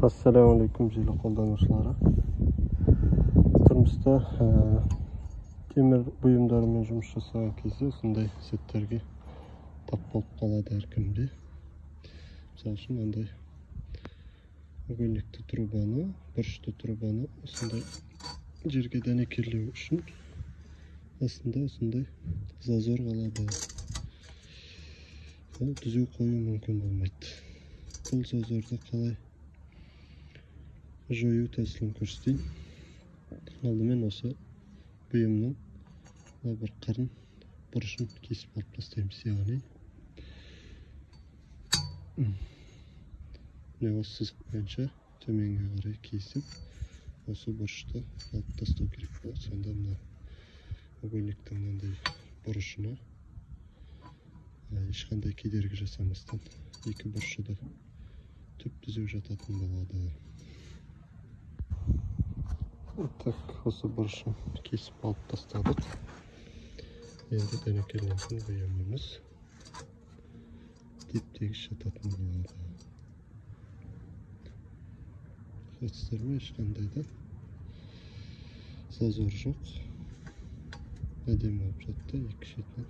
Assalamu alaikum желі қолданушылары. Тұрмыста темір бұйымдарымен жұмыс жасаған кезде осындай сәттерге тап болып қалады әркімде. Мысалы үшін андай өгейлікті трубаны, бұрышты трубаны осындай жерге дәнекерлеу үшін астында осындай зазор қалады. Ол түзеу қою мүмкін болмайды. Бұл зазорды қалай жою тәсілін көрсетейін. Алдымен осы бұйымның бір қырын бұрышын кесіп алып тастаймыз. Яғни осы сызық бойынша төменге қарай кесіп, осы бұрышты алып тастау керек болады. Сонда мына өгейліктің мынандай бұрышына ешқандай кедергі жасамастан екі бұрышы да түп түзеу жататын болады. Так, осы бұрышын кесіп алып тастадық. Енді дәнекерленген бұйымымыз теп-тегіс жататын болады. Көрдіңіздер ме? Ешқандай да зазор жоқ. Әдемі болып жатты. Екі шетін